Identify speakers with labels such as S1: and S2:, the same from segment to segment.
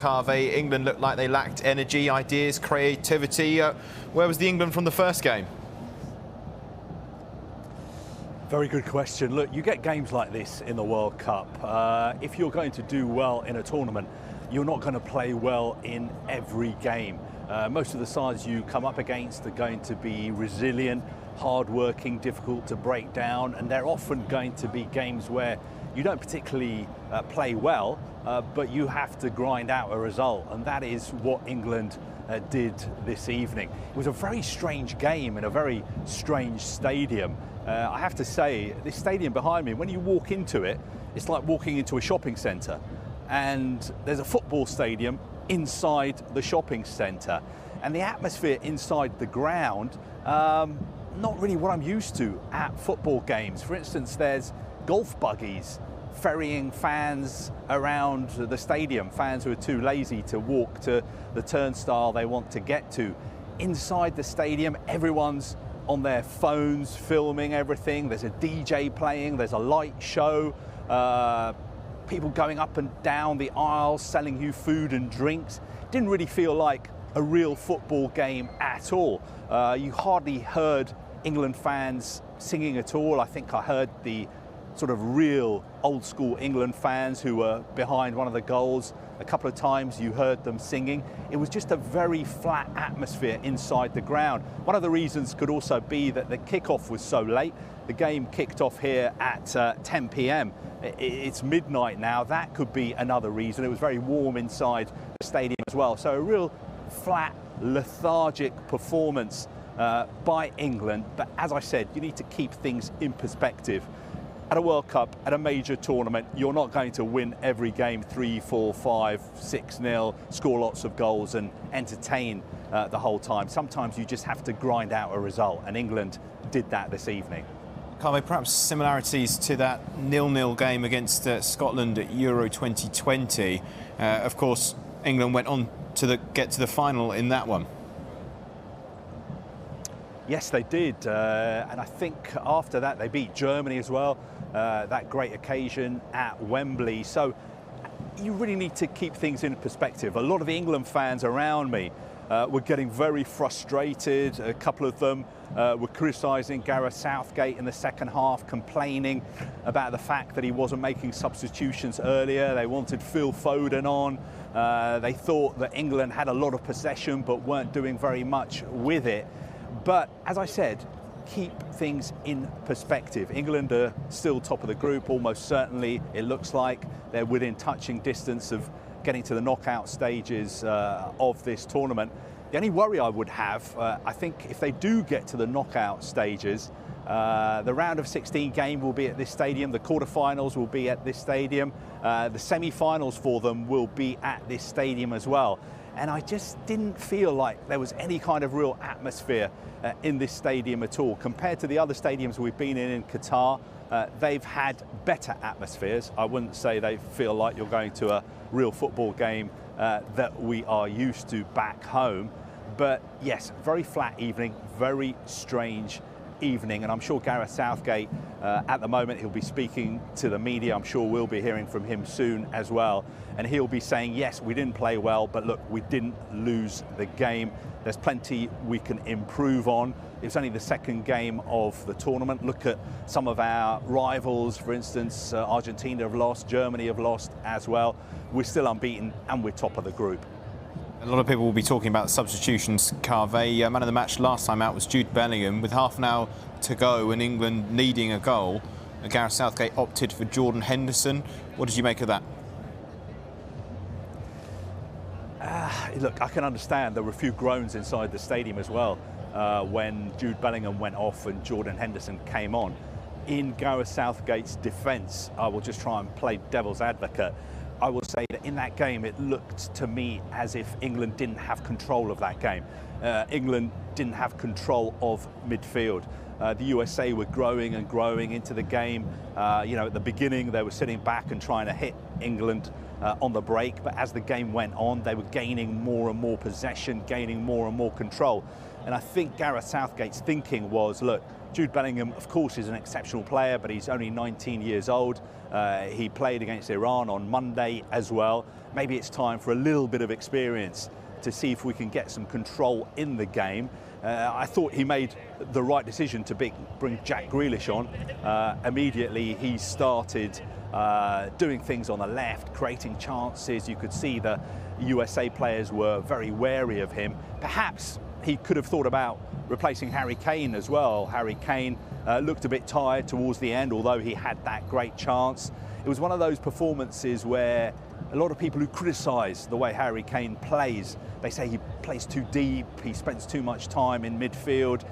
S1: Carvey, England looked like they lacked energy, ideas, creativity. Where was the England from the first game?
S2: Very good question. Look, you get games like this in the World Cup. If you're going to do well in a tournament, you're not going to play well in every game. Most of the sides you come up against are going to be resilient, hard-working, difficult to break down, and they're often going to be games where you don't particularly play well, but you have to grind out a result, and that is what England did this evening. It was a very strange game in a very strange stadium. I have to say, this stadium behind me, when you walk into it, it's like walking into a shopping centre, and there's a football stadium inside the shopping centre, and the atmosphere inside the ground, not really what I'm used to at football games. For instance, there's golf buggies ferrying fans around the stadium, fans who are too lazy to walk to the turnstile they want to get to. Inside the stadium, everyone's on their phones filming everything. There's a DJ playing, there's a light show, people going up and down the aisles selling you food and drinks. Didn't really feel like a real football game at all. You hardly heard England fans singing at all. I think I heard the sort of real old school England fans who were behind one of the goals. A couple of times you heard them singing. It was just a very flat atmosphere inside the ground. One of the reasons could also be that the kickoff was so late. The game kicked off here at 10 p.m. It's midnight now. That could be another reason. It was very warm inside the stadium as well. So a real flat, lethargic performance by England. But as I said, you need to keep things in perspective. At a World Cup, at a major tournament, you're not going to win every game 3, 4, 5, 6-0, score lots of goals and entertain the whole time. Sometimes you just have to grind out a result, and England did that this evening.
S1: Carvey, perhaps similarities to that 0-0 game against Scotland at Euro 2020. Of course, England went on to get to the final in that one.
S2: Yes, they did, and I think after that they beat Germany as well, that great occasion at Wembley. So you really need to keep things in perspective. A lot of the England fans around me were getting very frustrated. A couple of them were criticising Gareth Southgate in the second half, complaining about the fact that he wasn't making substitutions earlier. They wanted Phil Foden on. They thought that England had a lot of possession but weren't doing very much with it. But as I said, keep things in perspective. England are still top of the group, almost certainly. It looks like they're within touching distance of getting to the knockout stages of this tournament. The only worry I would have, I think if they do get to the knockout stages, the round of 16 game will be at this stadium, the quarterfinals will be at this stadium, the semi-finals for them will be at this stadium as well. And I just didn't feel like there was any kind of real atmosphere in this stadium at all. Compared to the other stadiums we've been in Qatar, they've had better atmospheres. I wouldn't say they feel like you're going to a real football game that we are used to back home. But yes, very flat evening, very strange evening, and I'm sure Gareth Southgate at the moment, he'll be speaking to the media. I'm sure we'll be hearing from him soon as well, and he'll be saying, yes, we didn't play well, but look, we didn't lose the game. There's plenty we can improve on. It's only the second game of the tournament. Look at some of our rivals, for instance, Argentina have lost, Germany have lost as well. We're still unbeaten and we're top of the group.
S1: A lot of people will be talking about substitutions, Carvey. Man of the match last time out was Jude Bellingham. With half an hour to go and England needing a goal, Gareth Southgate opted for Jordan Henderson. What did you make of that?
S2: Look, I can understand there were a few groans inside the stadium as well when Jude Bellingham went off and Jordan Henderson came on. In Gareth Southgate's defence, I will just try and play devil's advocate. I will say that in that game, it looked to me as if England didn't have control of that game. England didn't have control of midfield. The USA were growing and growing into the game. You know, at the beginning, they were sitting back and trying to hit England on the break. But as the game went on, they were gaining more and more possession, gaining more and more control. And I think Gareth Southgate's thinking was, look, Jude Bellingham, of course, is an exceptional player, but he's only 19 years old. He played against Iran on Monday as well. Maybe it's time for a little bit of experience to see if we can get some control in the game. I thought he made the right decision to bring Jack Grealish on. Immediately he started doing things on the left, creating chances. You could see the USA players were very wary of him. Perhaps he could have thought about replacing Harry Kane as well. Harry Kane looked a bit tired towards the end, although he had that great chance. It was one of those performances where a lot of people who criticise the way Harry Kane plays, they say he plays too deep, he spends too much time in midfield,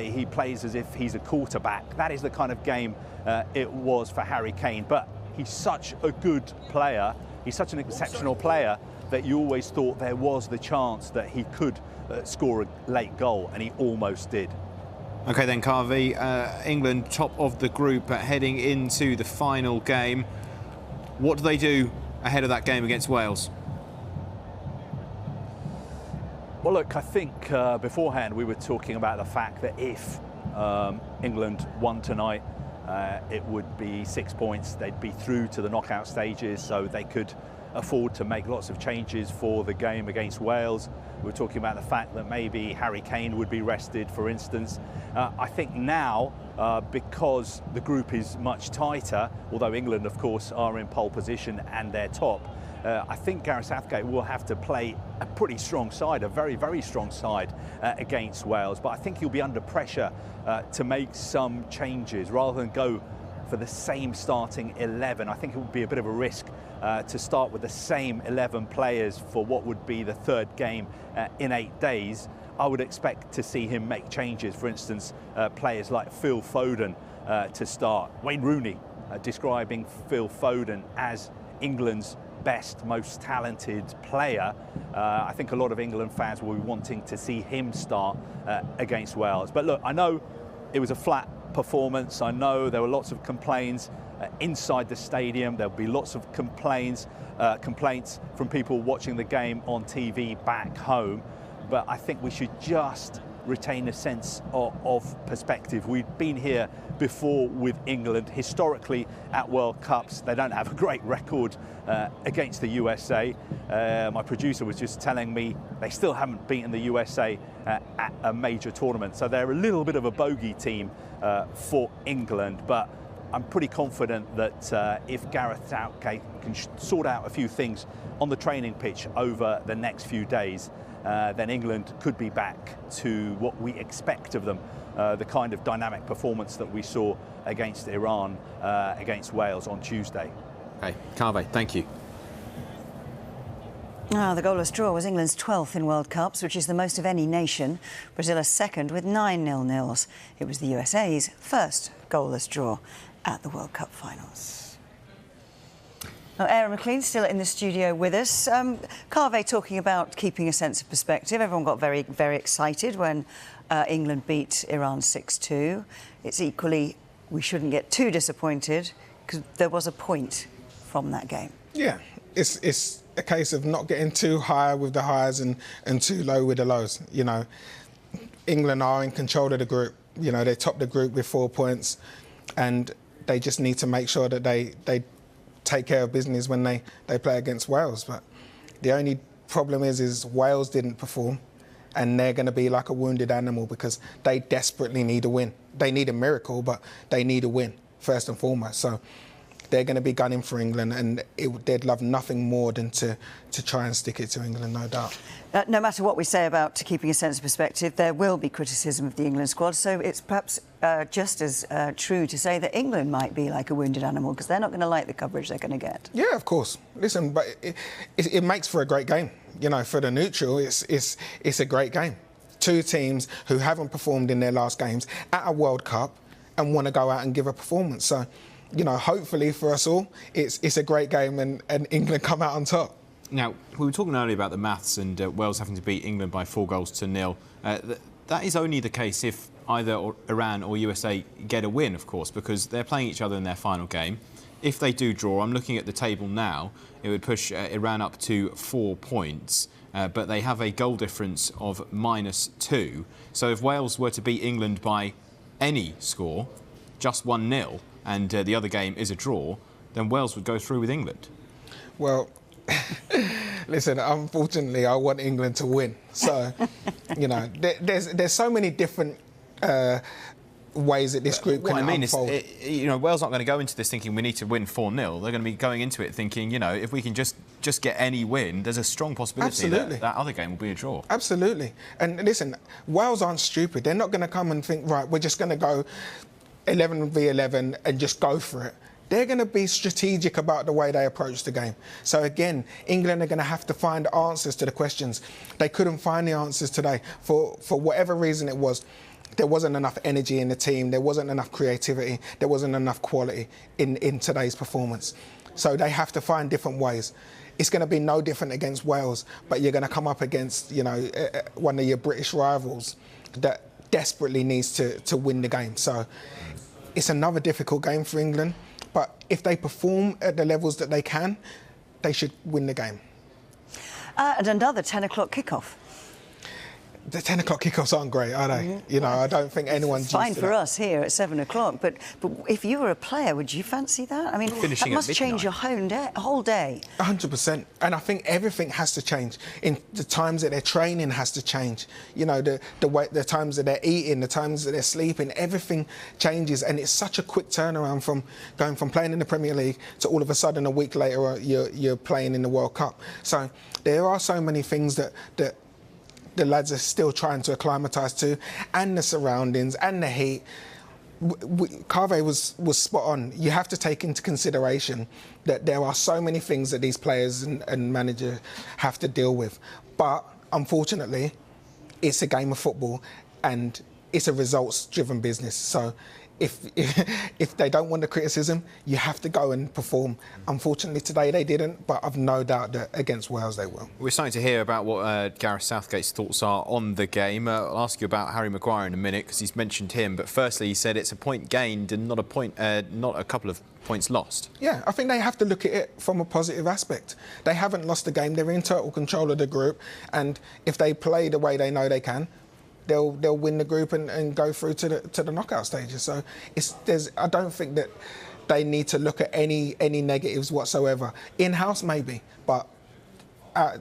S2: he plays as if he's a quarterback. That is the kind of game it was for Harry Kane. But he's such a good player, he's such an exceptional player, that you always thought there was the chance that he could score a late goal, and he almost did.
S1: OK then, Carvey, England top of the group heading into the final game. What do they do ahead of that game against Wales?
S2: Well, look, I think beforehand we were talking about the fact that if England won tonight, it would be 6 points. They'd be through to the knockout stages, so they could afford to make lots of changes for the game against Wales. We were talking about the fact that maybe Harry Kane would be rested, for instance. I think now, because the group is much tighter, although England, of course, are in pole position and they're top, I think Gareth Southgate will have to play a pretty strong side, a very, very strong side against Wales. But I think he'll be under pressure to make some changes rather than go for the same starting 11. I think it would be a bit of a risk to start with the same 11 players for what would be the third game in 8 days. I would expect to see him make changes. For instance, players like Phil Foden to start. Wayne Rooney describing Phil Foden as England's best, most talented player. I think a lot of England fans will be wanting to see him start against Wales. But look, I know it was a flat performance. I know there were lots of complaints inside the stadium. There'll be lots of complaints from people watching the game on TV back home. But I think we should just retain a sense of perspective. We've been here before with England. Historically at World Cups, they don't have a great record against the USA. My producer was just telling me they still haven't beaten the USA at a major tournament. So they're a little bit of a bogey team for England. But I'm pretty confident that if Gareth Southgate can sort out a few things on the training pitch over the next few days, then England could be back to what we expect of them, the kind of dynamic performance that we saw against Iran, against Wales on Tuesday.
S1: Okay, Carvey, thank you.
S3: The goalless draw was England's 12th in World Cups, which is the most of any nation. Brazil are second with 9 0-0s. It was the USA's first goalless draw at the World Cup finals. Now, Aaron McLean still in the studio with us. Carvey talking about keeping a sense of perspective. Everyone got very, very excited when England beat Iran 6-2. It's equally, we shouldn't get too disappointed because there was a point from that game.
S4: Yeah, it's a case of not getting too high with the highs and too low with the lows. You know, England are in control of the group. You know, they top the group with 4 points, and they just need to make sure that they take care of business when they play against Wales. But the only problem is Wales didn't perform, and they're going to be like a wounded animal because they desperately need a win. They need a miracle, but they need a win first and foremost. So they're going to be gunning for England, and they'd love nothing more than to try and stick it to England, no doubt.
S3: No matter what we say about keeping a sense of perspective, there will be criticism of the England squad, so it's perhaps just as true to say that England might be like a wounded animal because they're not going to like the coverage they're going to get.
S4: Yeah, of course. Listen, but it makes for a great game. You know, for the neutral, it's a great game. Two teams who haven't performed in their last games at a World Cup and want to go out and give a performance. So, you know, hopefully for us all, it's a great game and England come out on top.
S1: Now, we were talking earlier about the maths and Wales having to beat England by 4 goals to 0. That is only the case if either Iran or USA get a win, of course, because they're playing each other in their final game. If they do draw, I'm looking at the table now, it would push Iran up to 4 points, but they have a goal difference of -2. So if Wales were to beat England by any score, just 1-0, and the other game is a draw, then Wales would go through with England.
S4: Well, listen, unfortunately, I want England to win. So, you know, there's so many different ways that this group can unfold.
S1: What I mean is, you know, Wales aren't going to go into this thinking we need to win 4-0. They're going to be going into it thinking, you know, if we can just get any win, there's a strong possibility that other game will be a draw.
S4: Absolutely. And listen, Wales aren't stupid. They're not going to come and think, right, we're just going to go 11v11 and just go for it. They're going to be strategic about the way they approach the game. So again, England are going to have to find answers to the questions. They couldn't find the answers today for whatever reason it was. There wasn't enough energy in the team. There wasn't enough creativity. There wasn't enough quality in today's performance. So they have to find different ways. It's going to be no different against Wales, but you're going to come up against, you know, one of your British rivals that desperately needs to win the game. So it's another difficult game for England. But if they perform at the levels that they can, they should win the game.
S3: And another 10 o'clock kickoff.
S4: The 10 o'clock kickoffs aren't great, are they? You know, I don't think anyone's
S3: It's fine for us here at 7 o'clock, but if you were a player, would you fancy that? I mean,
S1: Finishing
S3: that must
S1: at
S3: change your whole day.
S4: 100%. And I think everything has to change. In the times that they're training has to change. You know, the times that they're eating, the times that they're sleeping, everything changes. And it's such a quick turnaround from going from playing in the Premier League to all of a sudden a week later you're playing in the World Cup. So there are so many things that the lads are still trying to acclimatise to, and the surroundings and the heat. Carve was spot on. You have to take into consideration that there are so many things that these players and manager have to deal with. But unfortunately, it's a game of football and it's a results-driven business. So if they don't want the criticism, you have to go and perform. Unfortunately, today they didn't, but I've no doubt that against Wales they will.
S1: We're starting to hear about what Gareth Southgate's thoughts are on the game. I'll ask you about Harry Maguire in a minute because he's mentioned him. But firstly, he said it's a point gained and not a couple of points lost.
S4: Yeah, I think they have to look at it from a positive aspect. They haven't lost the game. They're in total control of the group, and if they play the way they know they can, they'll win the group and go through to the knockout stages. So I don't think that they need to look at any negatives whatsoever. In-house maybe, but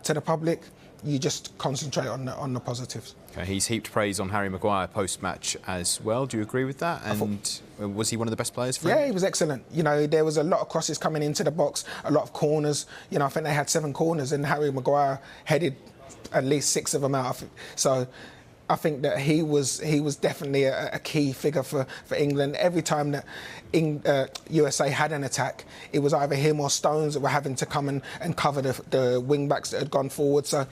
S4: to the public, you just concentrate on the positives.
S1: Okay, he's heaped praise on Harry Maguire post-match as well. Do you agree with that? And was he one of the best players for him?
S4: Yeah, he was excellent. You know, there was a lot of crosses coming into the box, a lot of corners. You know, I think they had 7 corners and Harry Maguire headed at least 6 of them out. So I think that he was definitely a key figure for England. Every time that USA had an attack, it was either him or Stones that were having to come and cover the wing-backs that had gone forward. So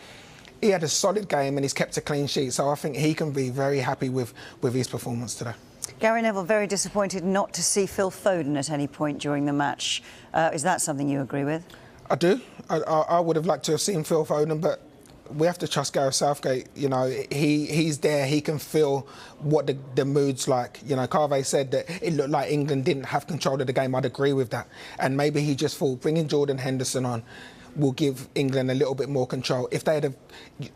S4: he had a solid game and he's kept a clean sheet. So I think he can be very happy with his performance today.
S3: Gary Neville very disappointed not to see Phil Foden at any point during the match. Is that something you agree with?
S4: I do. I would have liked to have seen Phil Foden, but we have to trust Gareth Southgate. You know, he's there. He can feel what the mood's like. You know, Carve said that it looked like England didn't have control of the game. I'd agree with that. And maybe he just thought bringing Jordan Henderson on will give England a little bit more control. If they had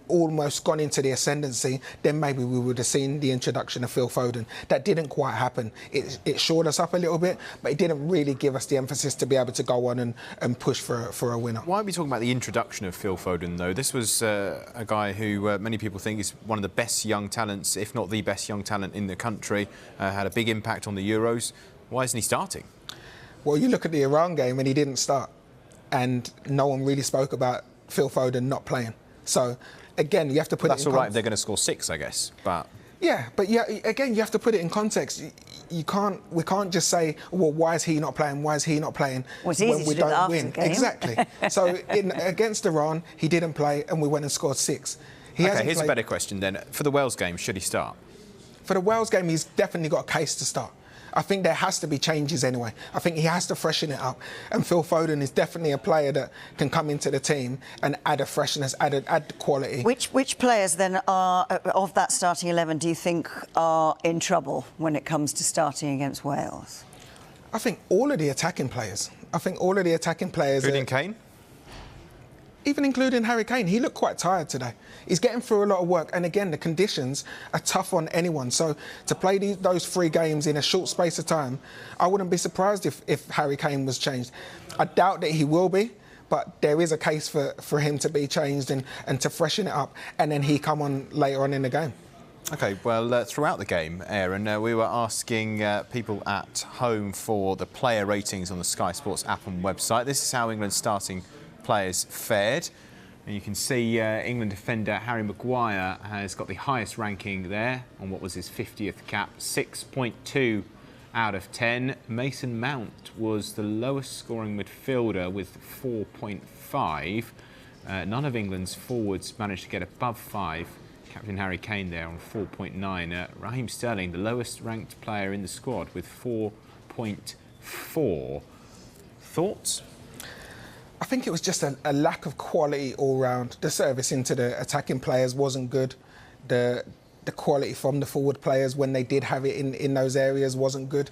S4: almost gone into the ascendancy, then maybe we would have seen the introduction of Phil Foden. That didn't quite happen. It shored us up a little bit, but it didn't really give us the emphasis to be able to go on and push for a winner.
S1: Why are we talking about the introduction of Phil Foden, though? This was a guy who many people think is one of the best young talents, if not the best young talent in the country, had a big impact on the Euros. Why isn't he starting?
S4: Well, you look at the Iran game and he didn't start. And no one really spoke about Phil Foden not playing. So, again, you have to put it in context.
S1: That's all right if they're going to score 6, I guess, but...
S4: Yeah, but again, you have to put it in context. We can't just say, well, why is he not playing? Why is he not playing
S3: when we don't win?
S4: Exactly. So against Iran, he didn't play, and we went and scored 6.
S1: Here's a better question then. For the Wales game, should he start?
S4: For the Wales game, he's definitely got a case to start. I think there has to be changes anyway. I think he has to freshen it up. And Phil Foden is definitely a player that can come into the team and add a freshness, add quality.
S3: Which players then are of that starting 11 do you think are in trouble when it comes to starting against Wales?
S4: I think all of the attacking players.
S1: Including Kane?
S4: even including Harry Kane, he looked quite tired today. He's getting through a lot of work, and again, the conditions are tough on anyone. So to play those 3 games in a short space of time, I wouldn't be surprised if Harry Kane was changed. I doubt that he will be, but there is a case for him to be changed and to freshen it up, and then he come on later on in the game.
S1: OK, well, throughout the game, Aaron, we were asking people at home for the player ratings on the Sky Sports app and website. This is how England's starting players fared. And you can see England defender Harry Maguire has got the highest ranking there on what was his 50th cap, 6.2 out of 10. Mason Mount was the lowest scoring midfielder with 4.5. None of England's forwards managed to get above 5. Captain Harry Kane there on 4.9. Raheem Sterling, the lowest ranked player in the squad with 4.4. Thoughts?
S4: I think it was just a lack of quality all round. The service into the attacking players wasn't good. The quality from the forward players when they did have it in those areas wasn't good.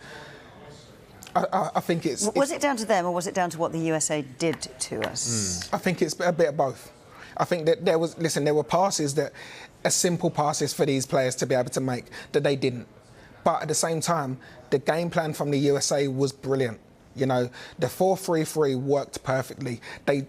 S4: I think it's...
S3: Was it down to them or was it down to what the USA did to us?
S4: I think it's a bit of both. I think that there were passes that are simple passes for these players to be able to make that they didn't. But at the same time, the game plan from the USA was brilliant. You know, the 4-3-3 worked perfectly. They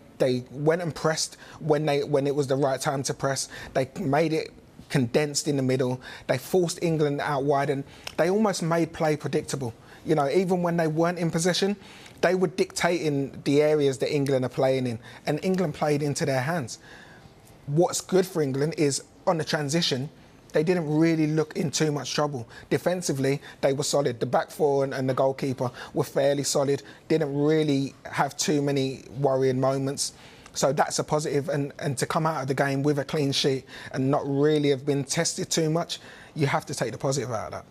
S4: went and pressed when it was the right time to press. They made it condensed in the middle. They forced England out wide, and they almost made play predictable. You know, even when they weren't in possession, they were dictating the areas that England are playing in, and England played into their hands. What's good for England is on the transition, they didn't really look in too much trouble. Defensively, they were solid. The back four and the goalkeeper were fairly solid. Didn't really have too many worrying moments. So that's a positive. And to come out of the game with a clean sheet and not really have been tested too much, you have to take the positive out of that.